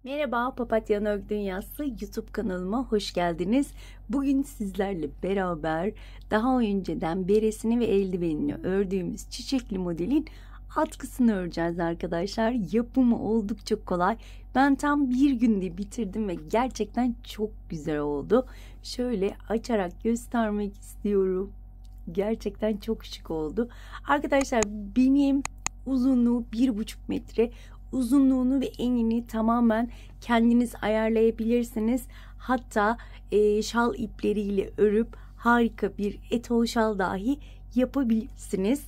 Merhaba, Papatya Örgü Dünyası YouTube kanalıma hoş geldiniz. Bugün sizlerle beraber daha önceden beresini ve eldivenini ördüğümüz çiçekli modelin atkısını öreceğiz arkadaşlar. Yapımı oldukça kolay. Ben tam bir günde bitirdim ve gerçekten çok güzel oldu. Şöyle açarak göstermek istiyorum. Gerçekten çok şık oldu. Arkadaşlar benim uzunluğu 1,5 metre. Uzunluğunu ve enini tamamen kendiniz ayarlayabilirsiniz. Hatta şal ipleriyle örüp harika bir etol şal dahi yapabilirsiniz.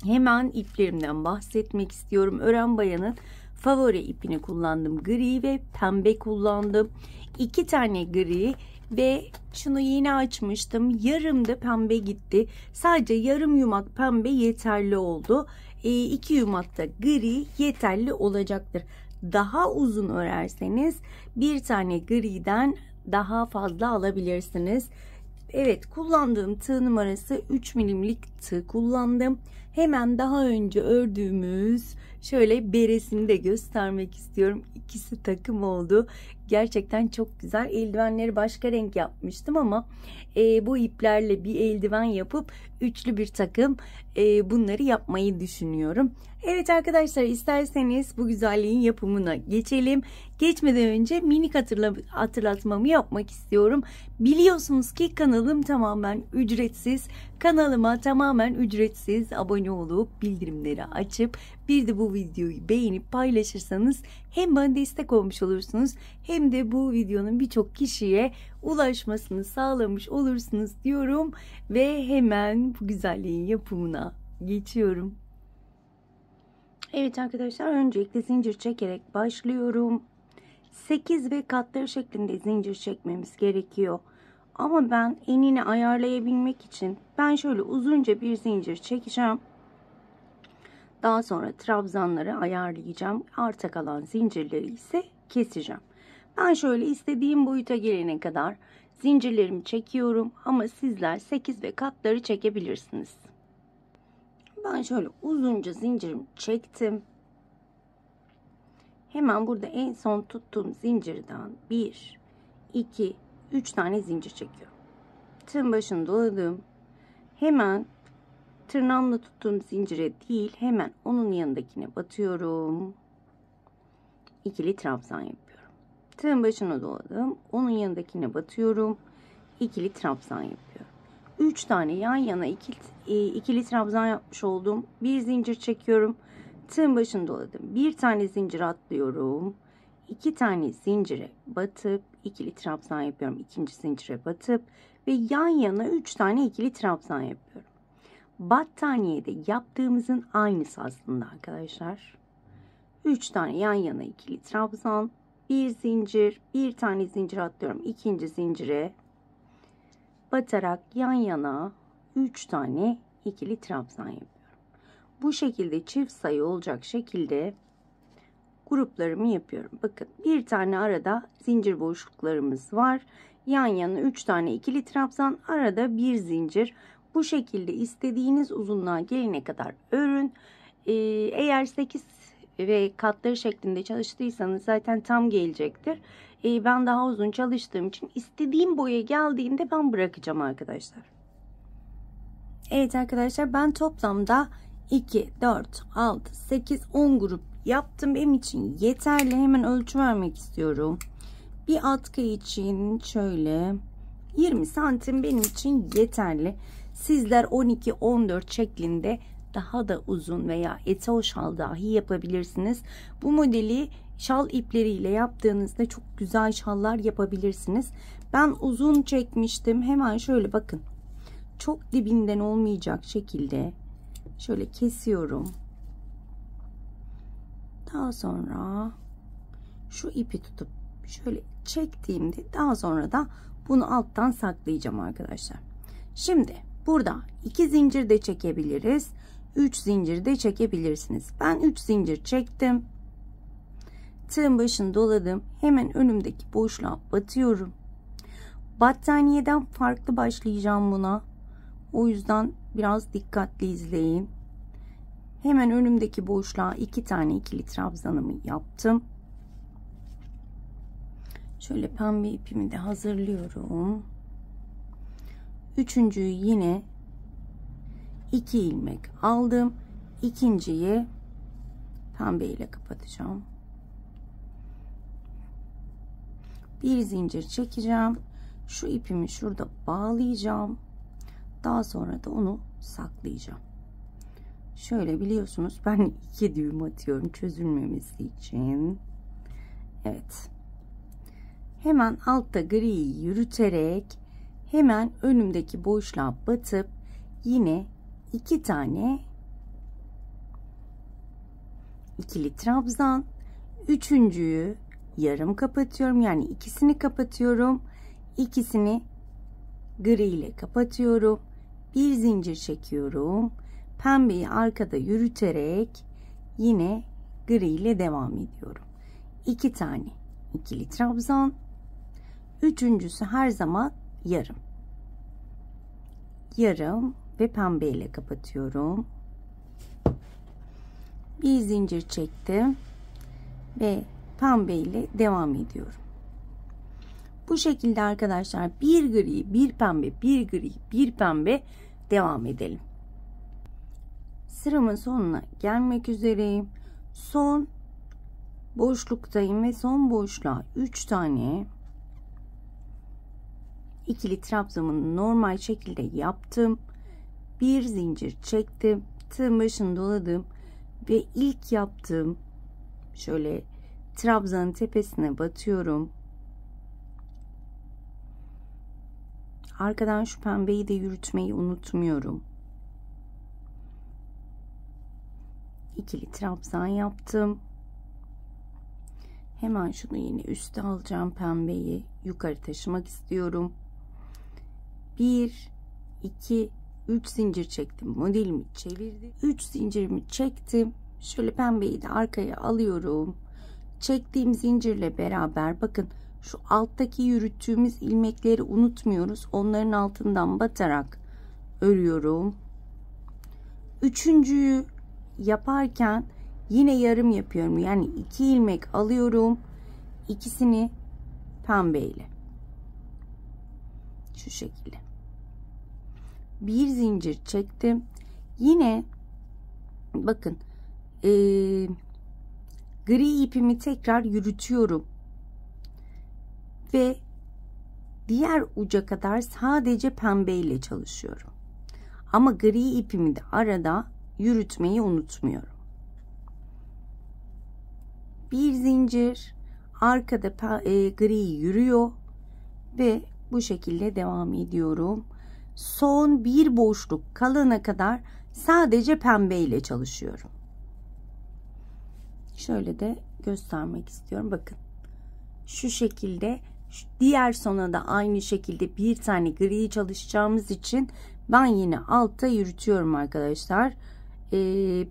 Hemen iplerimden bahsetmek istiyorum. Ören Bayan'ın favori ipini kullandım. Gri ve pembe kullandım. 2 tane gri ve şunu yeni açmıştım. Yarım da pembe gitti. Sadece yarım yumak pembe yeterli oldu. 2 yumak da gri yeterli olacaktır. Daha uzun örerseniz bir tane griden daha fazla alabilirsiniz. Evet, kullandığım tığ numarası 3 milimlik tığ kullandım. Hemen daha önce ördüğümüz şöyle beresini de göstermek istiyorum. İkisi takım oldu. Gerçekten çok güzel. Eldivenleri başka renk yapmıştım ama bu iplerle bir eldiven yapıp üçlü bir takım bunları yapmayı düşünüyorum. Evet arkadaşlar, isterseniz bu güzelliğin yapımına geçelim. Geçmeden önce minik hatırlatmamı yapmak istiyorum. Biliyorsunuz ki kanalım tamamen ücretsiz. Kanalıma tamamen ücretsiz abone olup bildirimleri açıp bir de bu videoyu beğenip paylaşırsanız hem bana destek olmuş olursunuz hem de bu videonun birçok kişiye ulaşmasını sağlamış olursunuz diyorum ve hemen bu güzelliğin yapımına geçiyorum. Evet arkadaşlar, öncelikle zincir çekerek başlıyorum. 8 ve katları şeklinde zincir çekmemiz gerekiyor. Ama ben enini ayarlayabilmek için ben şöyle uzunca bir zincir çekeceğim. Daha sonra trabzanları ayarlayacağım. Arta kalan zincirleri ise keseceğim. Ben şöyle istediğim boyuta gelene kadar zincirlerimi çekiyorum. Ama sizler 8 ve katları çekebilirsiniz. Ben şöyle uzunca zincirimi çektim. Hemen burada en son tuttuğum zincirden 1, 2, 3 tane zincir çekiyorum. Tığın başını doladım. Hemen tırnağımla tuttuğum zincire değil, hemen onun yanındakine batıyorum. İkili trabzan yapıyorum. Tığın başına doladım. Onun yanındakine batıyorum. İkili trabzan yapıyorum. 3 tane yan yana ikili trabzan yapmış oldum. Bir zincir çekiyorum. Tığın başını doladım. Bir tane zincir atlıyorum. 2 tane zincire batıp ikili trabzan yapıyorum. İkinci zincire batıp ve yan yana 3 tane ikili trabzan yapıyorum. Battaniyede yaptığımızın aynısı aslında arkadaşlar. 3 tane yan yana ikili trabzan, bir zincir, bir tane zincir atlıyorum. İkinci zincire batarak yan yana 3 tane ikili trabzan yapıyorum. Bu şekilde çift sayı olacak şekilde gruplarımı yapıyorum. Bakın, bir tane arada zincir boşluklarımız var. Yan yana 3 tane ikili trabzan, arada bir zincir. Bu şekilde istediğiniz uzunluğa gelene kadar örün. Eğer 8 ve katları şeklinde çalıştıysanız zaten tam gelecektir. Ben daha uzun çalıştığım için istediğim boya geldiğinde ben bırakacağım arkadaşlar. Evet arkadaşlar, ben toplamda 2, 4, 6, 8, 10 grup yaptım. Benim için yeterli. Hemen ölçü vermek istiyorum. Bir atkı için şöyle 20 santim benim için yeterli. Sizler 12, 14 şeklinde daha da uzun veya etol şal dahi yapabilirsiniz. Bu modeli şal ipleriyle yaptığınızda çok güzel şallar yapabilirsiniz. Ben uzun çekmiştim. Hemen şöyle bakın. Çok dibinden olmayacak şekilde şöyle kesiyorum. Daha sonra şu ipi tutup şöyle çektiğimde daha sonra da bunu alttan saklayacağım arkadaşlar. Şimdi burada 2 zincir de çekebiliriz. 3 zincir de çekebilirsiniz. Ben 3 zincir çektim. Tığın başını doladım. Hemen önümdeki boşluğa batıyorum. Battaniyeden farklı başlayacağım buna. O yüzden biraz dikkatli izleyin. Hemen önümdeki boşluğa 2 tane ikili trabzanımı yaptım. Şöyle pembe ipimi de hazırlıyorum. Üçüncüyü yine 2 ilmek aldım. İkinciyi pembe ile kapatacağım. Bir zincir çekeceğim. Şu ipimi şurada bağlayacağım. Daha sonra da onu saklayacağım. Şöyle biliyorsunuz ben 2 düğüm atıyorum çözülmemesi için. Evet. Hemen altta griyi yürüterek hemen önümdeki boşluğa batıp yine 2 tane ikili trabzan, üçüncüyü yarım kapatıyorum, yani ikisini kapatıyorum, ikisini gri ile kapatıyorum, bir zincir çekiyorum, pembeyi arkada yürüterek yine gri ile devam ediyorum. 2 tane ikili trabzan, üçüncüsü her zaman yarım ve pembe ile kapatıyorum. Bir zincir çektim ve pembe ile devam ediyorum. Bu şekilde arkadaşlar bir gri, bir pembe, bir gri, bir pembe devam edelim. Sıramın sonuna gelmek üzereyim. Son boşluktayım ve son boşluğa 3 tane ikili trabzanımı normal şekilde yaptım. Bir zincir çektim. Tığın başını doladım ve ilk yaptığım şöyle trabzanın tepesine batıyorum. Arkadan şu pembeyi de yürütmeyi unutmuyorum. İkili trabzan yaptım. Hemen şunu yine üste alacağım, pembeyi yukarı taşımak istiyorum. 1 2 3 zincir çektim, modelimi çevirdim, 3 zincirimi çektim, şöyle pembeyi de arkaya alıyorum. Çektiğim zincirle beraber bakın şu alttaki yürüttüğümüz ilmekleri unutmuyoruz, onların altından batarak örüyorum. Üçüncüyü yaparken yine yarım yapıyorum, yani 2 ilmek alıyorum, ikisini pembeyle şu şekilde bir zincir çektim. Yine bakın gri ipimi tekrar yürütüyorum ve diğer uca kadar sadece pembe ile çalışıyorum, ama gri ipimi de arada yürütmeyi unutmuyorum. Bir zincir, arkada gri yürüyor ve bu şekilde devam ediyorum. Son bir boşluk kalana kadar sadece pembe ile çalışıyorum. Şöyle de göstermek istiyorum. Bakın şu şekilde, diğer sona da aynı şekilde bir tane gri çalışacağımız için ben yine altta yürütüyorum arkadaşlar.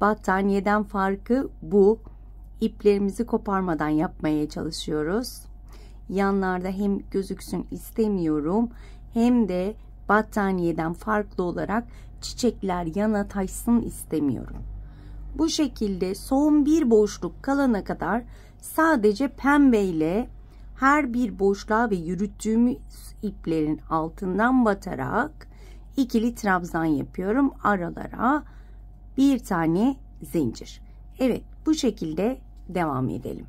Battaniyeden farkı bu. İplerimizi koparmadan yapmaya çalışıyoruz. Yanlarda hem gözüksün istemiyorum, hem de battaniyeden farklı olarak çiçekler yana taşsın istemiyorum. Bu şekilde son bir boşluk kalana kadar sadece pembe ile her bir boşluğa ve yürüttüğümüz iplerin altından batarak ikili trabzan yapıyorum. Aralara bir tane zincir. Evet, bu şekilde devam edelim.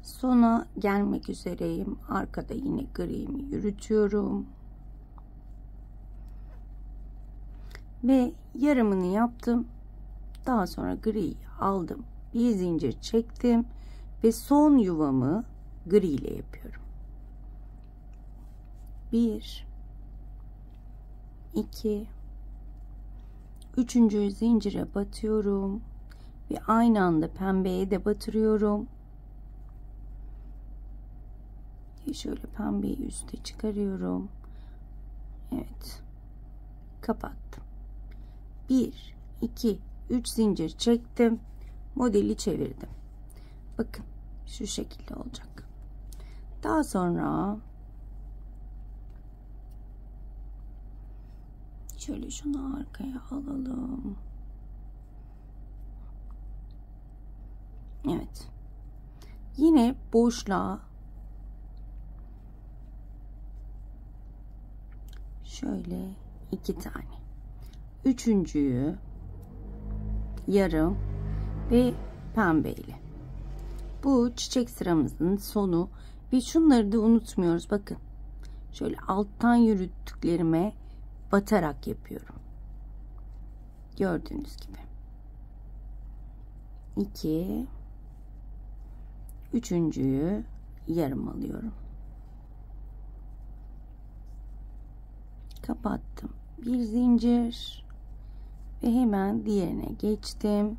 Sona gelmek üzereyim. Arkada yine gri'mi yürütüyorum. Ve yarımını yaptım. Daha sonra gri'yi aldım. Bir zincir çektim. Ve son yuvamı gri ile yapıyorum. 1 2 üçüncü zincire batıyorum. Ve aynı anda pembeye de batırıyorum. Şöyle pembeyi üste çıkarıyorum. Evet. Kapattım. 1 2 3 zincir çektim. Modeli çevirdim. Bakın şu şekilde olacak. Daha sonra şöyle şunu arkaya alalım. Evet. Yine boşluğa Şöyle 2 tane. Üçüncüyü yarım ve pembeyle. Bu çiçek sıramızın sonu ve şunları da unutmuyoruz. Bakın. Şöyle alttan yürüttüklerime batarak yapıyorum. Gördüğünüz gibi. 2 üçüncüyü yarım alıyorum. Kapattım. Bir zincir ve hemen diğerine geçtim.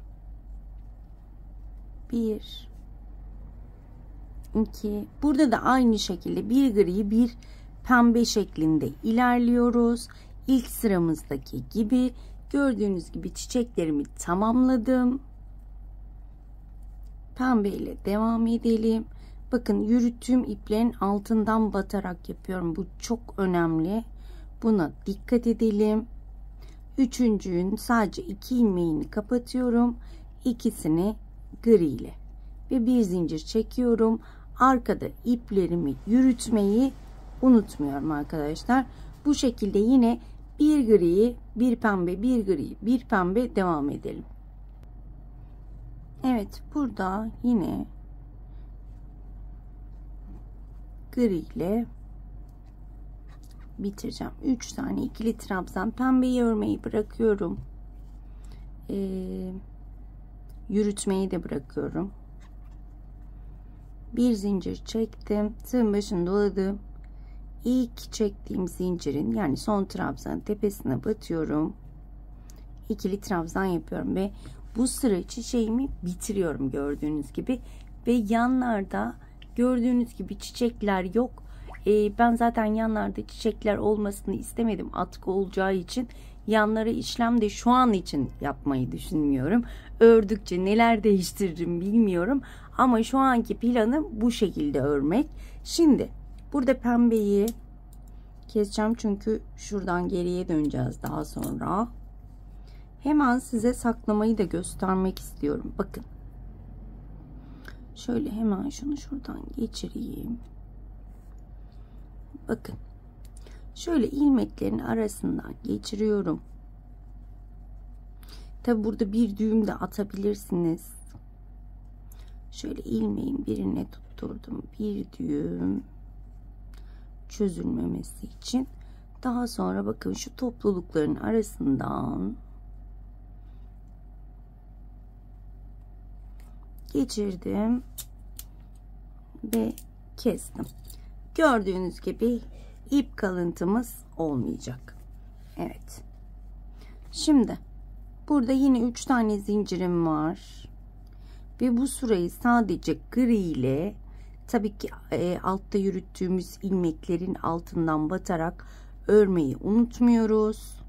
1 2 burada da aynı şekilde bir gri bir pembe şeklinde ilerliyoruz. İlk sıramızdaki gibi gördüğünüz gibi çiçeklerimi tamamladım. Pembe ile devam edelim. Bakın yürüttüğüm iplerin altından batarak yapıyorum. Bu çok önemli. Buna dikkat edelim. Üçüncünün sadece 2 ilmeğini kapatıyorum. İkisini gri ile ve bir zincir çekiyorum. Arkada iplerimi yürütmeyi unutmuyorum arkadaşlar. Bu şekilde yine bir gri, bir pembe, bir gri, bir pembe devam edelim. Evet, burada yine gri ile bitireceğim. 3 tane ikili trabzan, pembeyi örmeyi bırakıyorum. Yürütmeyi de bırakıyorum. Bir zincir çektim. Tığın başını doladım. İlk çektiğim zincirin yani son trabzanın tepesine batıyorum. İkili trabzan yapıyorum ve bu sıra çiçeğimi bitiriyorum gördüğünüz gibi. Ve yanlarda gördüğünüz gibi çiçekler yok. Ben zaten yanlarda çiçekler olmasını istemedim atkı olacağı için. Yanlara işlem de şu an için yapmayı düşünmüyorum. Ördükçe neler değiştiririm bilmiyorum. Ama şu anki planım bu şekilde örmek. Şimdi burada pembeyi keseceğim çünkü şuradan geriye döneceğiz daha sonra. Hemen size saklamayı da göstermek istiyorum. Bakın. Şöyle hemen şunu şuradan geçireyim. Bakın. Şöyle ilmeklerin arasından geçiriyorum. Tabi burada bir düğüm de atabilirsiniz. Şöyle ilmeğin birine tutturdum. Bir düğüm çözülmemesi için. Daha sonra bakın şu toplulukların arasından geçirdim ve kestim. Gördüğünüz gibi ip kalıntımız olmayacak. Evet. Şimdi burada yine 3 tane zincirim var. Ve bu sırayı sadece gri ile tabii ki altta yürüttüğümüz ilmeklerin altından batarak örmeyi unutmuyoruz.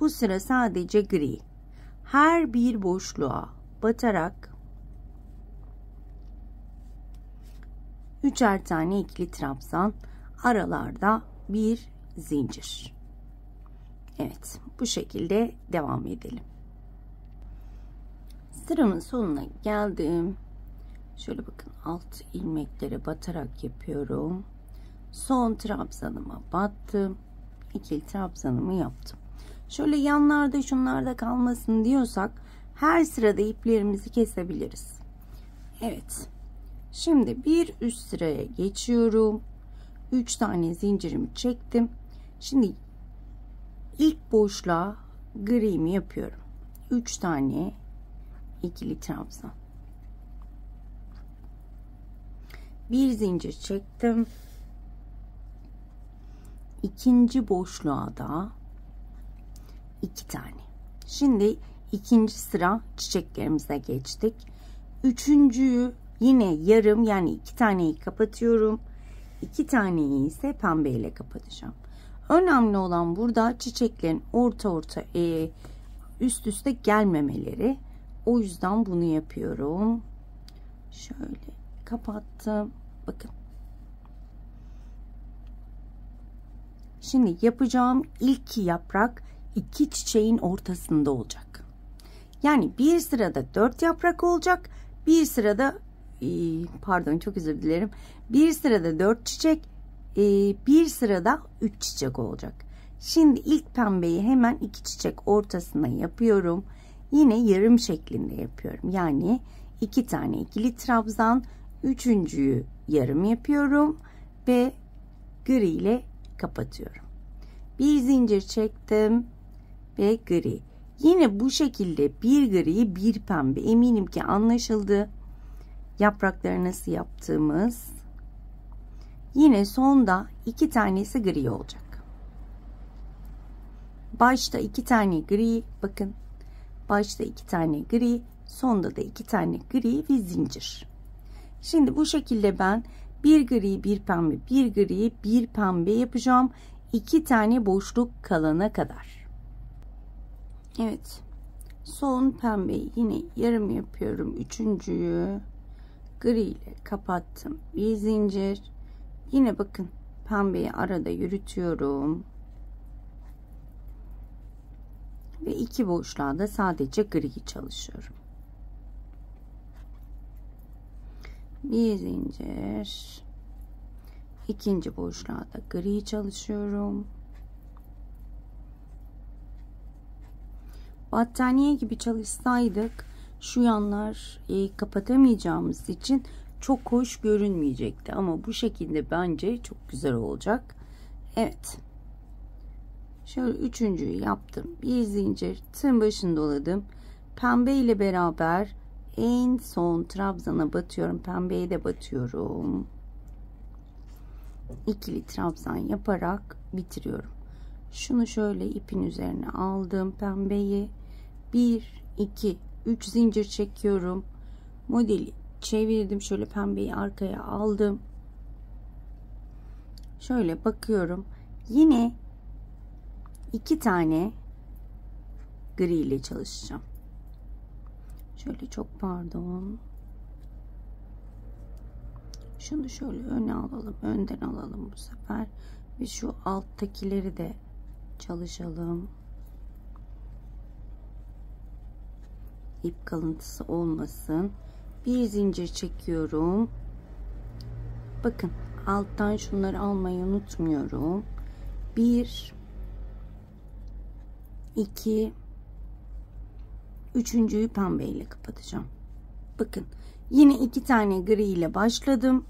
Bu sıra sadece gri. Her bir boşluğa batarak 3'er tane ikili trabzan, aralarda bir zincir. Evet, bu şekilde devam edelim. Sıramın sonuna geldim. Şöyle bakın alt ilmeklere batarak yapıyorum. Son trabzanıma battım. İkili trabzanımı yaptım. Şöyle yanlarda şunlarda kalmasın diyorsak her sırada iplerimizi kesebiliriz. Evet. Şimdi bir üst sıraya geçiyorum. 3 tane zincirimi çektim. Şimdi ilk boşluğa gri'mi yapıyorum. 3 tane ikili trabzan. Bir zincir çektim. İkinci boşluğa da 2 tane. Şimdi ikinci sıra çiçeklerimize geçtik. Üçüncüyü yine yarım yani 2 taneyi kapatıyorum. 2 taneyi ise pembe ile kapatacağım. Önemli olan burada çiçeklerin orta üst üste gelmemeleri. O yüzden bunu yapıyorum. Şöyle kapattım. Bakın. Şimdi yapacağım ilk yaprak 2 çiçeğin ortasında olacak. Yani bir sırada 4 yaprak olacak. Bir sırada pardon çok özür dilerim. Bir sırada 4 çiçek, bir sırada 3 çiçek olacak. Şimdi ilk pembeyi hemen 2 çiçek ortasına yapıyorum. Yine yarım şeklinde yapıyorum. Yani 2 tane ikili trabzan, üçüncüyü yarım yapıyorum ve gri ile kapatıyorum. Bir zincir çektim ve gri. Yine bu şekilde bir gri bir pembe. Eminim ki anlaşıldı. Yaprakları nasıl yaptığımız. Yine sonda 2 tanesi gri olacak. Başta 2 tane gri, bakın. Başta 2 tane gri, sonda da 2 tane gri ve zincir. Şimdi bu şekilde ben bir gri, bir pembe, bir gri, bir pembe yapacağım. 2 tane boşluk kalana kadar. Evet. Son pembeyi yine yarım yapıyorum. Üçüncüyü gri ile kapattım. Bir zincir. Yine bakın pembeyi arada yürütüyorum. Ve 2 boşluğa da sadece gri çalışıyorum. Bir zincir. İkinci boşluğa da gri çalışıyorum. Battaniye gibi çalışsaydık şu yanlar kapatamayacağımız için çok hoş görünmeyecekti. Ama bu şekilde bence çok güzel olacak. Evet. Şöyle üçüncüyü yaptım. Bir zincir tığın başını doladım. Pembe ile beraber en son trabzana batıyorum. Pembeye de batıyorum. İkili trabzan yaparak bitiriyorum. Şunu şöyle ipin üzerine aldım pembeyi. 1 2 3 zincir çekiyorum. Modeli çevirdim. Şöyle pembeyi arkaya aldım. Şöyle bakıyorum. Yine 2 tane gri ile çalışacağım. Şöyle çok pardon. Şunu şöyle öne alalım. Önden alalım bu sefer. Ve şu alttakileri de çalışalım. İp kalıntısı olmasın. Bir zincir çekiyorum. Bakın alttan şunları almayı unutmuyorum. 1 2 üçüncüyü pembe ile kapatacağım. Bakın yine 2 tane gri ile başladım.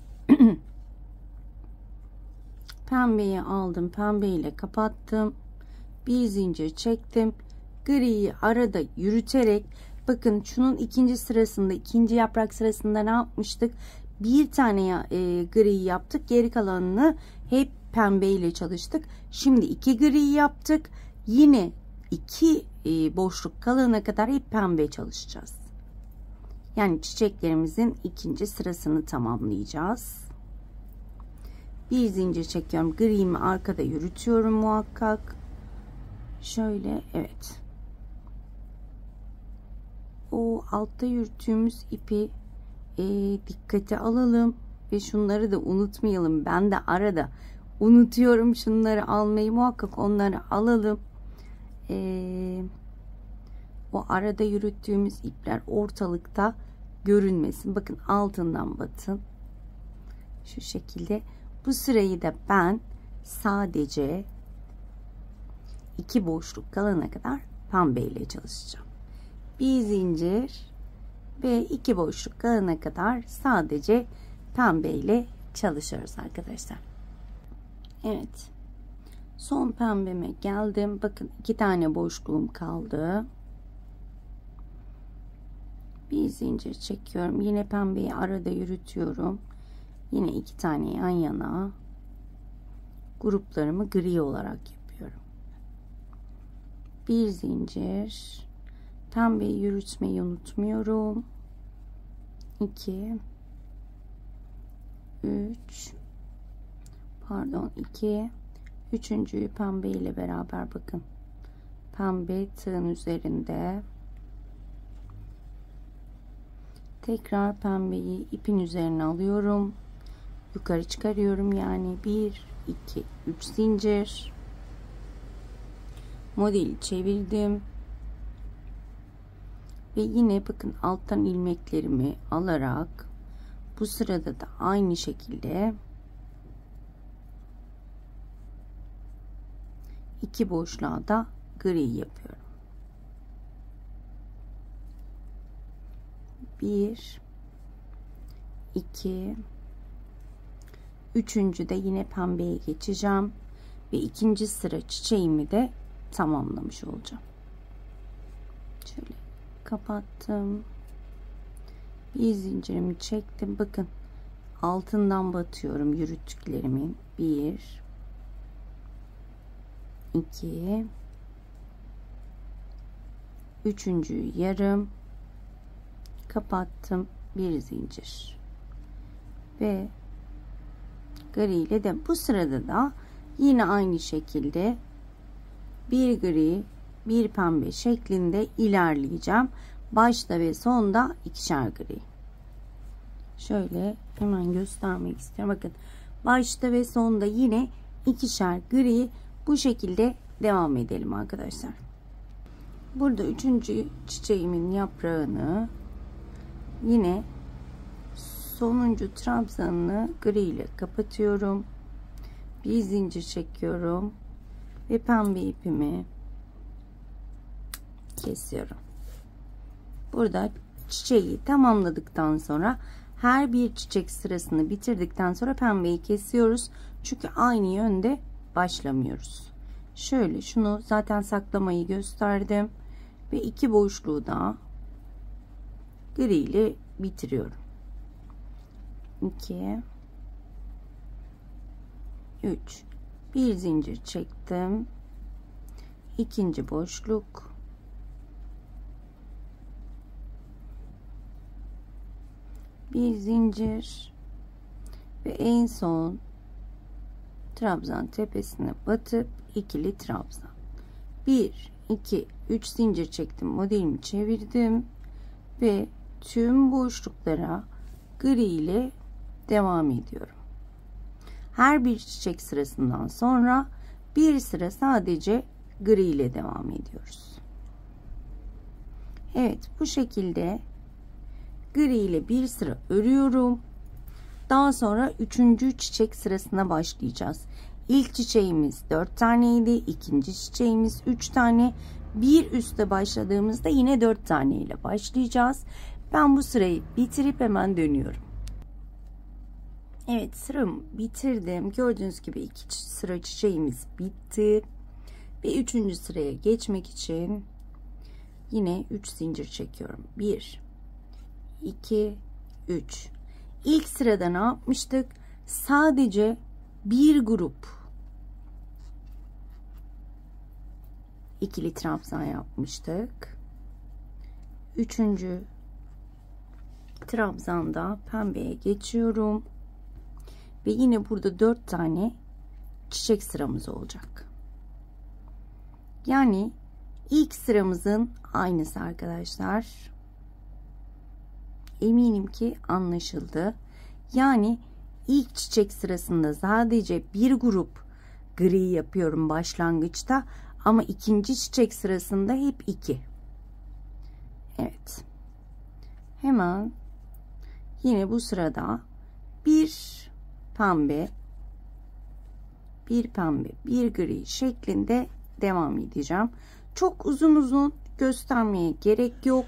Pembeyi aldım, pembe ile kapattım. Bir zincir çektim. Griyi arada yürüterek, bakın şunun ikinci sırasında, ikinci yaprak sırasında ne yapmıştık? Bir tane gri yaptık. Geri kalanını hep pembe ile çalıştık. Şimdi 2 gri yaptık. Yine 2 boşluk kalana kadar hep pembe çalışacağız. Yani çiçeklerimizin ikinci sırasını tamamlayacağız. Bir zincir çekiyorum. Gri'mi arkada yürütüyorum muhakkak. Şöyle, evet. O altta yürüttüğümüz ipi dikkate alalım ve şunları da unutmayalım. Ben de arada unutuyorum şunları almayı, muhakkak onları alalım. O arada yürüttüğümüz ipler ortalıkta görünmesin. Bakın altından batın. Şu şekilde. Bu sırayı da ben sadece 2 boşluk kalana kadar pembe ile çalışacağım. Bir zincir ve 2 boşluk kalana kadar sadece pembe ile çalışıyoruz arkadaşlar. Evet. Son pembeme geldim. Bakın 2 tane boşluğum kaldı. Bir zincir çekiyorum. Yine pembeyi arada yürütüyorum. Yine 2 tane yan yana gruplarımı gri olarak yapıyorum. Bir zincir. Pembeyi yürütmeyi unutmuyorum. 2 3 pardon 2 üçüncüyü pembe ile beraber, bakın pembe tığın üzerinde, tekrar pembeyi ipin üzerine alıyorum, yukarı çıkarıyorum. Yani 1 2 3 zincir, modeli çevirdim ve yine bakın alttan ilmeklerimi alarak bu sırada da aynı şekilde 2 boşluğa da gri yapıyorum. 1 2 üçüncü de yine pembeye geçeceğim ve ikinci sıra çiçeğimi de tamamlamış olacağım. Şöyle kapattım. Bir zincirimi çektim. Bakın altından batıyorum yürüttüklerimin. 1 2 üçüncüyü yarım kapattım, bir zincir ve gri ile de bu sırada da yine aynı şekilde bir gri bir pembe şeklinde ilerleyeceğim. Başta ve sonda ikişer gri. Şöyle hemen göstermek istiyorum. Bakın başta ve sonda yine ikişer gri, bu şekilde devam edelim arkadaşlar. Burada üçüncü çiçeğimin yaprağını yine sonuncu trabzanını gri ile kapatıyorum. Bir zincir çekiyorum ve pembe ipimi kesiyorum. Burada çiçeği tamamladıktan sonra her bir çiçek sırasını bitirdikten sonra pembeyi kesiyoruz. Çünkü aynı yönde başlamıyoruz. Şöyle şunu zaten saklamayı gösterdim ve iki boşluğu da gri ile bitiriyorum. 2 3 bir zincir çektim. İkinci boşluk, bir zincir ve en son trabzan tepesine batıp ikili trabzan. 1 2 3 zincir çektim, modelimi çevirdim ve tüm boşluklara gri ile devam ediyorum. Her bir çiçek sırasından sonra bir sıra sadece gri ile devam ediyoruz. Evet, bu şekilde gri ile bir sıra örüyorum. Daha sonra üçüncü çiçek sırasına başlayacağız. İlk çiçeğimiz 4 taneydi. İkinci çiçeğimiz 3 tane. Bir üste başladığımızda yine 4 tane ile başlayacağız. Ben bu sırayı bitirip hemen dönüyorum. Evet, sıramı bitirdim. Gördüğünüz gibi 2 sıra çiçeğimiz bitti. Ve 3. sıraya geçmek için yine 3 zincir çekiyorum. 1 2 3. İlk sırada ne yapmıştık? Sadece bir grup ikili trabzan yapmıştık. 3. trabzanda pembeye geçiyorum. Ve yine burada 4 tane çiçek sıramız olacak. Yani ilk sıramızın aynısı arkadaşlar. Eminim ki anlaşıldı. Yani ilk çiçek sırasında sadece bir grup gri yapıyorum başlangıçta. Ama ikinci çiçek sırasında hep 2. Evet. Hemen yine bu sırada bir pembe, bir pembe, bir gri şeklinde devam edeceğim. Çok uzun uzun göstermeye gerek yok.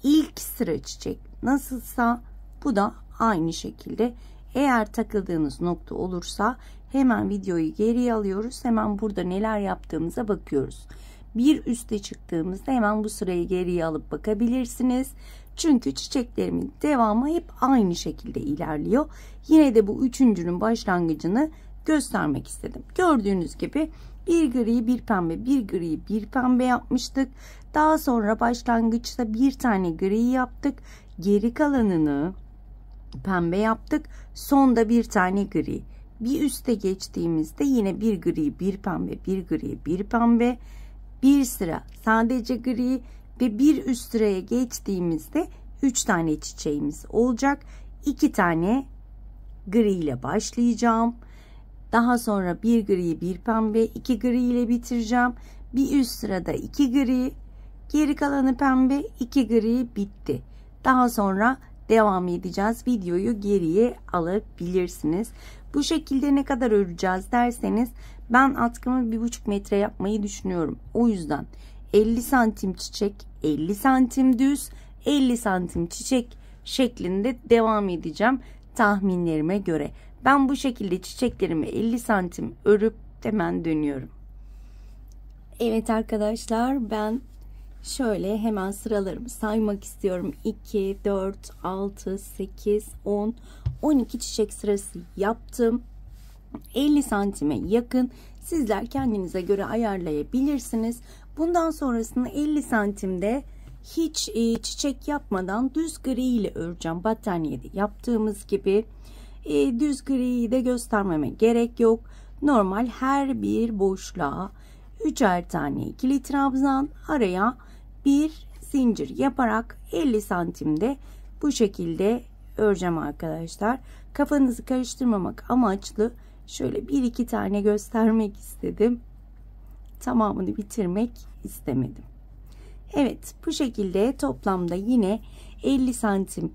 İlk sıra çiçek nasılsa bu da aynı şekilde. Eğer takıldığınız nokta olursa hemen videoyu geriye alıyoruz. Hemen burada neler yaptığımıza bakıyoruz. Bir üste çıktığımızda hemen bu sırayı geriye alıp bakabilirsiniz. Çünkü çiçeklerimin devamı hep aynı şekilde ilerliyor. Yine de bu üçüncünün başlangıcını göstermek istedim. Gördüğünüz gibi bir gri, bir pembe, bir gri, bir pembe yapmıştık. Daha sonra başlangıçta bir tane gri yaptık. Geri kalanını pembe yaptık. Sonda bir tane gri. Bir üste geçtiğimizde yine bir gri, bir pembe, bir gri, bir pembe. Bir sıra sadece gri ve bir üst sıraya geçtiğimizde 3 tane çiçeğimiz olacak. 2 tane gri ile başlayacağım. Daha sonra bir gri, bir pembe, 2 gri ile bitireceğim. Bir üst sırada 2 gri, geri kalanı pembe, 2 gri, bitti. Daha sonra devam edeceğiz. Videoyu geriye alabilirsiniz. Bu şekilde ne kadar öreceğiz derseniz Ben atkımı 1,5 metre yapmayı düşünüyorum. O yüzden 50 santim çiçek, 50 santim düz, 50 santim çiçek şeklinde devam edeceğim tahminlerime göre. Ben bu şekilde çiçeklerimi 50 santim örüp hemen dönüyorum. Evet arkadaşlar, ben şöyle hemen sıralarımı saymak istiyorum. 2, 4, 6, 8, 10, 12 çiçek sırası yaptım. 50 santime yakın. Sizler kendinize göre ayarlayabilirsiniz. Bundan sonrasında 50 santimde hiç çiçek yapmadan düz gri ile öreceğim. Battaniyede yaptığımız gibi. Düz griyi de göstermeme gerek yok. Normal her bir boşluğa 3'er tane ikili trabzan, araya bir zincir yaparak 50 santimde bu şekilde öreceğim arkadaşlar. Kafanızı karıştırmamak amaçlı şöyle 1-2 tane göstermek istedim. Tamamını bitirmek istemedim. Evet, bu şekilde toplamda yine 50 santim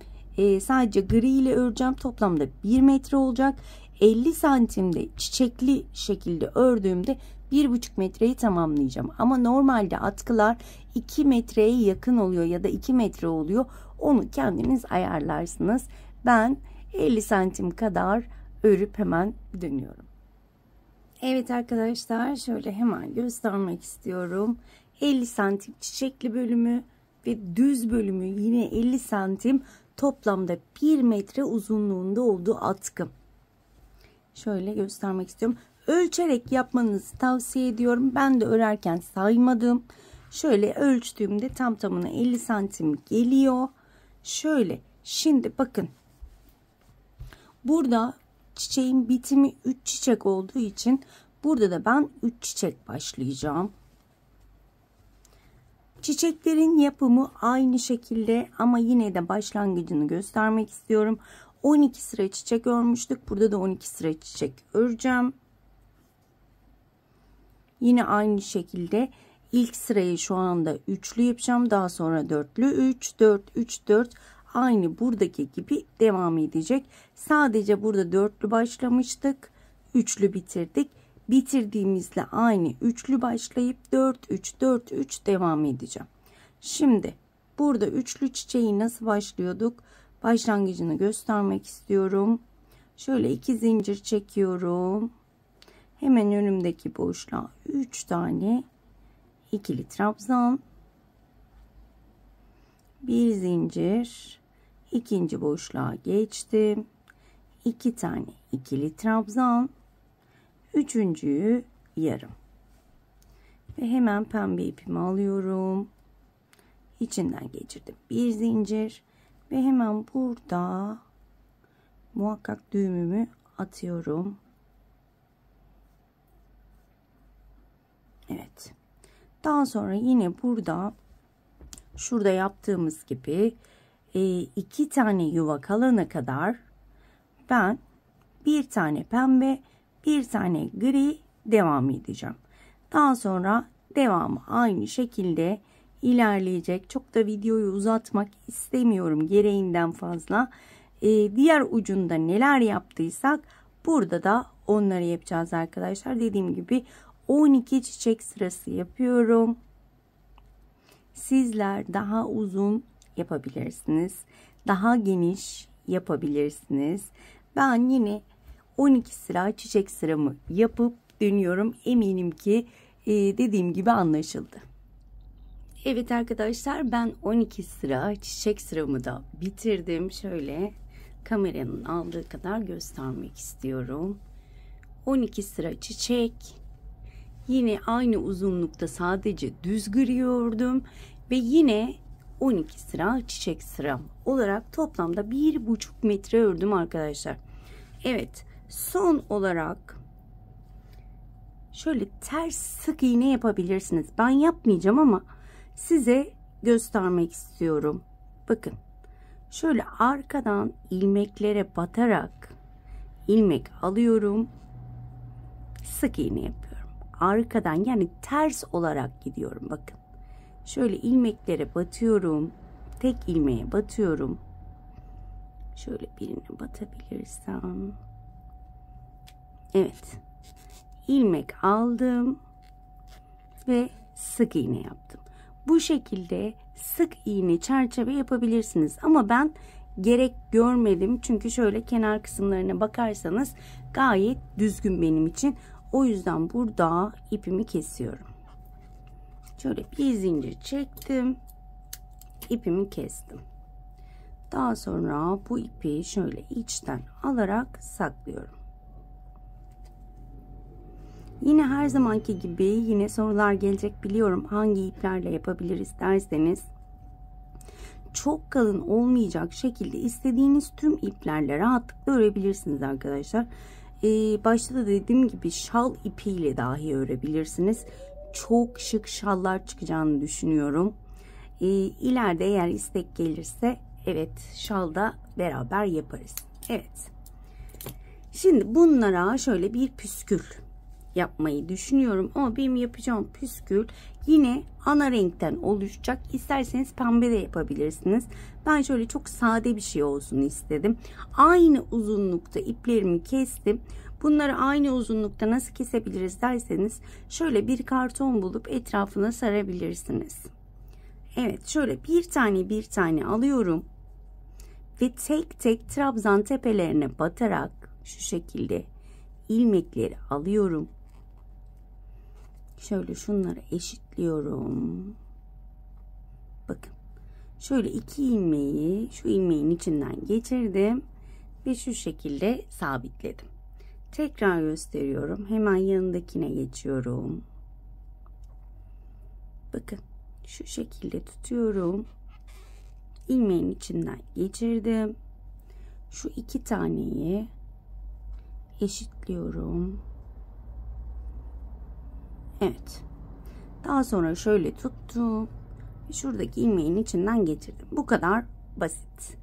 sadece gri ile öreceğim. Toplamda 1 metre olacak. 50 santimde çiçekli şekilde ördüğümde 1,5 metreyi tamamlayacağım. Ama normalde atkılar 2 metreye yakın oluyor ya da 2 metre oluyor. Onu kendiniz ayarlarsınız. Ben 50 santim kadar örüp hemen dönüyorum. Evet arkadaşlar, şöyle hemen göstermek istiyorum. 50 santim çiçekli bölümü ve düz bölümü yine 50 santim, toplamda 1 metre uzunluğunda olduğu atkım. Şöyle göstermek istiyorum. Ölçerek yapmanızı tavsiye ediyorum. Ben de örerken saymadım. Şöyle ölçtüğümde tam tamına 50 santim geliyor. Şöyle şimdi bakın. Burada çiçeğin bitimi 3 çiçek olduğu için burada da ben 3 çiçek başlayacağım. Çiçeklerin yapımı aynı şekilde ama yine de başlangıcını göstermek istiyorum. 12 sıra çiçek örmüştük. Burada da 12 sıra çiçek öreceğim. Yine aynı şekilde ilk sırayı şu anda üçlü yapacağım. Daha sonra dörtlü, 3, 4, 3, 4. Aynı buradaki gibi devam edecek. Sadece burada dörtlü başlamıştık. Üçlü bitirdik. Bitirdiğimizde aynı üçlü başlayıp 4, 3, 4, 3 devam edeceğim. Şimdi burada üçlü çiçeği nasıl başlıyorduk? Başlangıcını göstermek istiyorum. Şöyle 2 zincir çekiyorum. Hemen önümdeki boşluğa 3 tane ikili trabzan, bir zincir, ikinci boşluğa geçtim. 2 tane ikili trabzan, üçüncüyü yarım ve hemen pembe ipimi alıyorum. İçinden geçirdim bir zincir ve hemen burada muhakkak düğümümü atıyorum. Evet. Daha sonra yine burada şurada yaptığımız gibi 2 tane yuva kalana kadar ben bir tane pembe, bir tane gri devam edeceğim. Daha sonra devamı aynı şekilde ilerleyecek. Çok da videoyu uzatmak istemiyorum gereğinden fazla. Diğer ucunda neler yaptıysak burada da onları yapacağız arkadaşlar. Dediğim gibi 12 çiçek sırası yapıyorum. Sizler daha uzun yapabilirsiniz. Daha geniş yapabilirsiniz. Ben yine 12 sıra çiçek sıramı yapıp dönüyorum. Eminim ki dediğim gibi anlaşıldı. Evet arkadaşlar, ben 12 sıra çiçek sıramı da bitirdim. Şöyle kameranın aldığı kadar göstermek istiyorum. 12 sıra çiçek. Yine aynı uzunlukta sadece düz gri ördüm ve yine 12 sıra çiçek sıram olarak toplamda 1,5 metre ördüm arkadaşlar. Evet, son olarak şöyle ters sık iğne yapabilirsiniz. Ben yapmayacağım ama size göstermek istiyorum. Bakın, şöyle arkadan ilmeklere batarak ilmek alıyorum, sık iğne yapıyorum. Arkadan, yani ters olarak gidiyorum. Bakın, şöyle ilmeklere batıyorum, tek ilmeğe batıyorum. Şöyle birine batabilirsem, evet, ilmek aldım ve sık iğne yaptım. Bu şekilde sık iğne çerçeve yapabilirsiniz ama ben gerek görmedim çünkü şöyle kenar kısımlarına bakarsanız gayet düzgün benim için. O yüzden burada ipimi kesiyorum. Şöyle bir zincir çektim, ipimi kestim. Daha sonra bu ipi şöyle içten alarak saklıyorum. Yine her zamanki gibi yine sorular gelecek biliyorum, hangi iplerle yapabiliriz derseniz çok kalın olmayacak şekilde istediğiniz tüm iplerle rahatlıkla örebilirsiniz arkadaşlar. Başta da dediğim gibi şal ipiyle dahi örebilirsiniz. Çok şık şallar çıkacağını düşünüyorum. İleride eğer istek gelirse evet şalda beraber yaparız. Evet. Şimdi bunlara şöyle bir püskül yapmayı düşünüyorum ama benim yapacağım püskül yine ana renkten oluşacak. İsterseniz pembe de yapabilirsiniz. Ben şöyle çok sade bir şey olsun istedim. Aynı uzunlukta iplerimi kestim. Bunları aynı uzunlukta nasıl kesebiliriz derseniz şöyle bir karton bulup etrafına sarabilirsiniz. Evet, şöyle bir tane alıyorum ve tek tek trabzan tepelerine batarak şu şekilde ilmekleri alıyorum. Şöyle şunları eşitliyorum. Bakın. Şöyle iki ilmeği şu ilmeğin içinden geçirdim ve şu şekilde sabitledim. Tekrar gösteriyorum. Hemen yanındakine geçiyorum. Bakın. Şu şekilde tutuyorum. İlmeğin içinden geçirdim. Şu iki taneyi eşitliyorum. Evet. Daha sonra şöyle tuttum. Şuradaki ilmeğin içinden geçirdim. Bu kadar basit.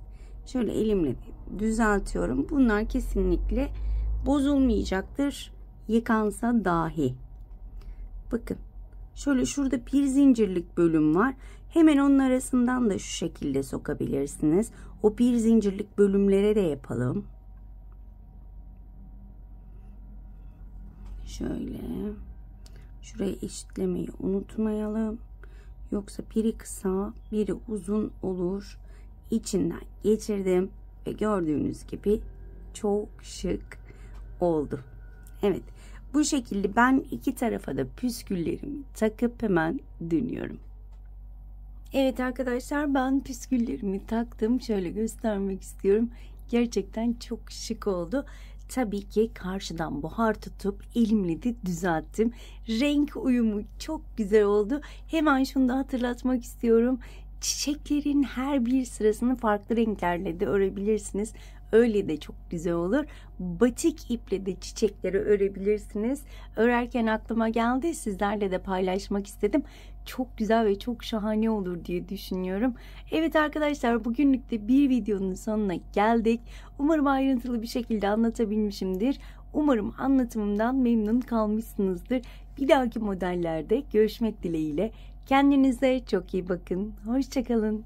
Şöyle elimle düzeltiyorum. Bunlar kesinlikle bozulmayacaktır. Yıkansa dahi. Bakın. Şöyle şurada bir zincirlik bölüm var. Hemen onun arasından da şu şekilde sokabilirsiniz. O bir zincirlik bölümlere de yapalım. Şöyle. Şurayı eşitlemeyi unutmayalım. Yoksa biri kısa, biri uzun olur. İçinden geçirdim ve gördüğünüz gibi çok şık oldu. Evet. Bu şekilde ben iki tarafa da püsküllerimi takıp hemen dönüyorum. Evet arkadaşlar, ben püsküllerimi taktım. Şöyle göstermek istiyorum. Gerçekten çok şık oldu. Tabii ki karşıdan buhar tutup elimle de düzelttim. Renk uyumu çok güzel oldu. Hemen şunu da hatırlatmak istiyorum. Çiçeklerin her bir sırasını farklı renklerle de örebilirsiniz. Öyle de çok güzel olur. Batik iple de çiçekleri örebilirsiniz. Örerken aklıma geldi. Sizlerle de paylaşmak istedim. Çok güzel ve çok şahane olur diye düşünüyorum. Evet arkadaşlar, bugünlük de bir videonun sonuna geldik. Umarım ayrıntılı bir şekilde anlatabilmişimdir. Umarım anlatımımdan memnun kalmışsınızdır. Bir dahaki modellerde görüşmek dileğiyle. Kendinize çok iyi bakın. Hoşça kalın.